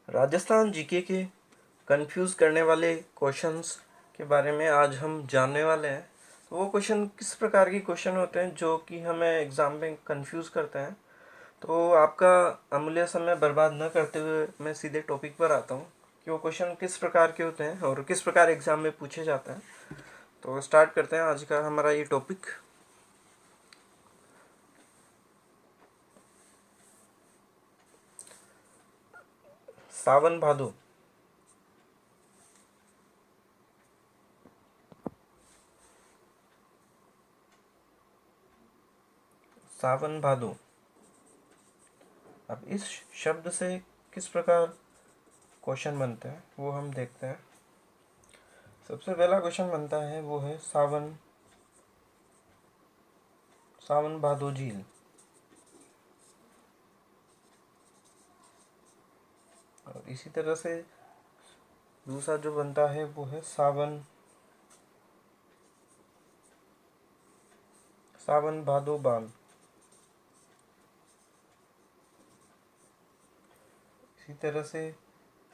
Rajasthan GK के confuse करने वाले क्वेश्चंस के बारे में आज हम जानने वाले हैं। तो वो क्वेश्चन किस प्रकार के क्वेश्चन होते हैं जो कि हमें एग्ज़ाम में कंफ्यूज करते हैं। तो आपका अमूल्य समय बर्बाद न करते हुए मैं सीधे टॉपिक पर आता हूँ कि वो क्वेश्चन किस प्रकार के होते हैं और किस प्रकार एग्ज़ाम में पूछे जाते हैं। तो स्टार्ट करते हैं आज का हमारा ये टॉपिक। सावन भादो। सावन भादो। अब इस शब्द से किस प्रकार क्वेश्चन बनते हैं वो हम देखते हैं। सबसे पहला क्वेश्चन बनता है वो है सावन सावन भादो झील। और इसी तरह से दूसरा जो बनता है वो है सावन सावन भादो बांध। इसी तरह से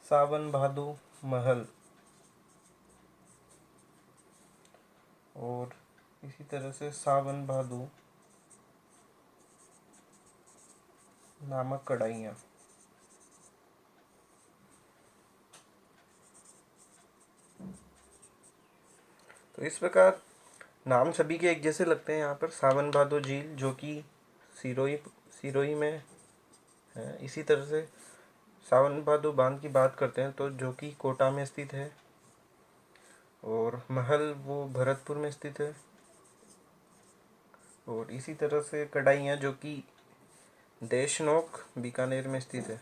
सावन भादो महल। और इसी तरह से सावन भादो नामक कढ़ाइयाँ। तो इस प्रकार नाम सभी के एक जैसे लगते हैं। यहाँ पर सावन भादो झील जो कि सिरोही सिरोही में है। इसी तरह से सावन भादो बांध की बात करते हैं तो जो कि कोटा में स्थित है। और महल वो भरतपुर में स्थित है। और इसी तरह से कढ़ाइयाँ जो कि देशनोक बीकानेर में स्थित है।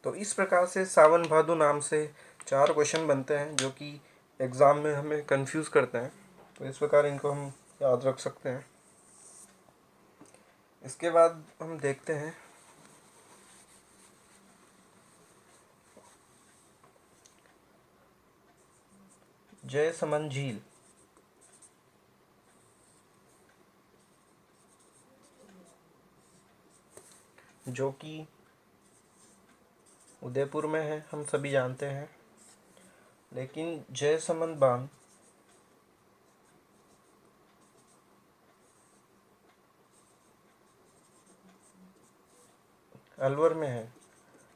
तो इस प्रकार से सावन भादो नाम से 4 क्वेश्चन बनते हैं जो कि एग्ज़ाम में हमें कंफ्यूज करते हैं। तो इस प्रकार इनको हम याद रख सकते हैं। इसके बाद हम देखते हैं जयसमंद झील। जो कि उदयपुर में है, हम सभी जानते हैं। लेकिन जयसमंद बांध अलवर में है।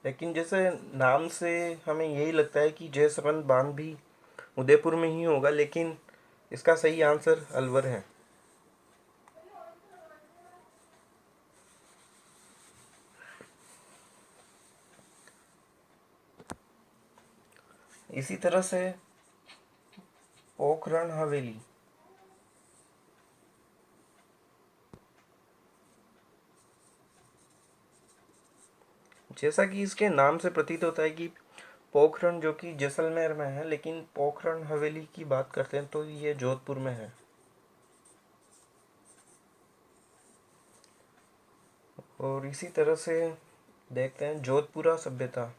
लेकिन जैसे नाम से हमें यही लगता है कि जयसमंद बांध भी उदयपुर में ही होगा, लेकिन इसका सही आंसर अलवर है। इसी तरह से पोखरण हवेली। जैसा कि इसके नाम से प्रतीत होता है कि पोखरण जो कि जैसलमेर में है, लेकिन पोखरण हवेली की बात करते हैं तो ये जोधपुर में है। और इसी तरह से देखते हैं जोधपुरा सभ्यता।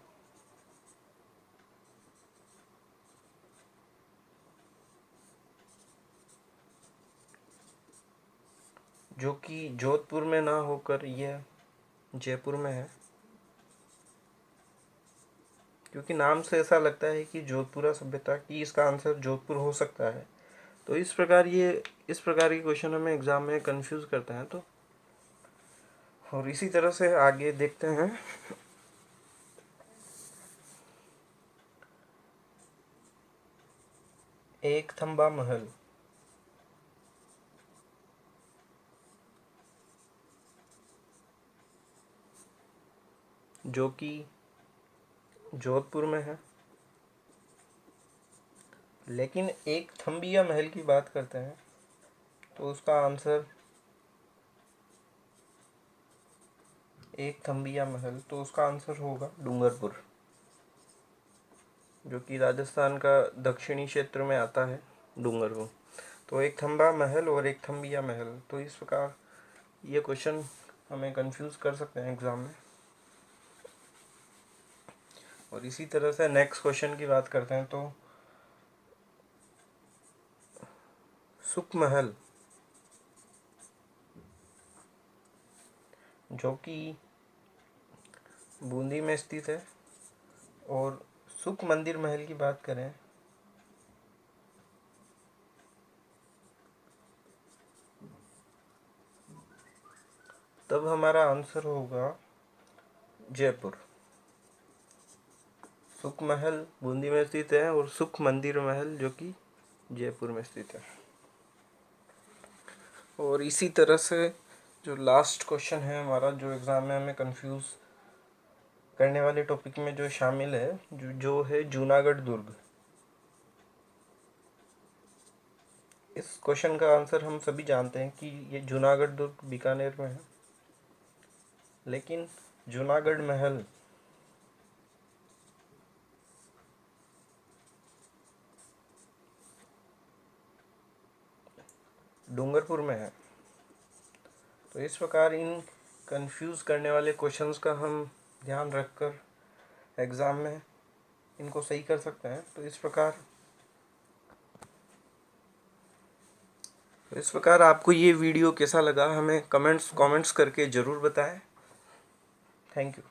जो कि जोधपुर में ना होकर यह जयपुर में है, क्योंकि नाम से ऐसा लगता है कि जोधपुरा सभ्यता की इसका आंसर जोधपुर हो सकता है। तो इस प्रकार के क्वेश्चन हमें एग्जाम में कंफ्यूज करते हैं। तो और इसी तरह से आगे देखते हैं एक थंबा महल। जो कि जोधपुर में है। लेकिन एक थम्बिया महल की बात करते हैं तो उसका आंसर एक थम्बिया महल तो उसका आंसर होगा डूंगरपुर, जो कि राजस्थान का दक्षिणी क्षेत्र में आता है डूंगरपुर। तो एक थंबा महल और एक थम्बिया महल, तो इस प्रकार ये क्वेश्चन हमें कंफ्यूज कर सकते हैं एग्ज़ाम में। और इसी तरह से नेक्स्ट क्वेश्चन की बात करते हैं तो सुख महल। जो कि बूंदी में स्थित है। और सुख मंदिर महल की बात करें तब हमारा आंसर होगा जयपुर। सुख महल बूंदी में स्थित है और सुख मंदिर महल जो कि जयपुर में स्थित है। और इसी तरह से जो लास्ट क्वेश्चन है हमारा, जो एग्ज़ाम में हमें कंफ्यूज करने वाले टॉपिक में जो शामिल है, जो है जूनागढ़ दुर्ग। इस क्वेश्चन का आंसर हम सभी जानते हैं कि ये जूनागढ़ दुर्ग बीकानेर में है, लेकिन जूनागढ़ महल डूंगरपुर में है। तो इस प्रकार इन कंफ्यूज करने वाले क्वेश्चंस का हम ध्यान रखकर एग्ज़ाम में इनको सही कर सकते हैं। तो इस प्रकार आपको ये वीडियो कैसा लगा हमें कमेंट्स करके ज़रूर बताएं। Thank you.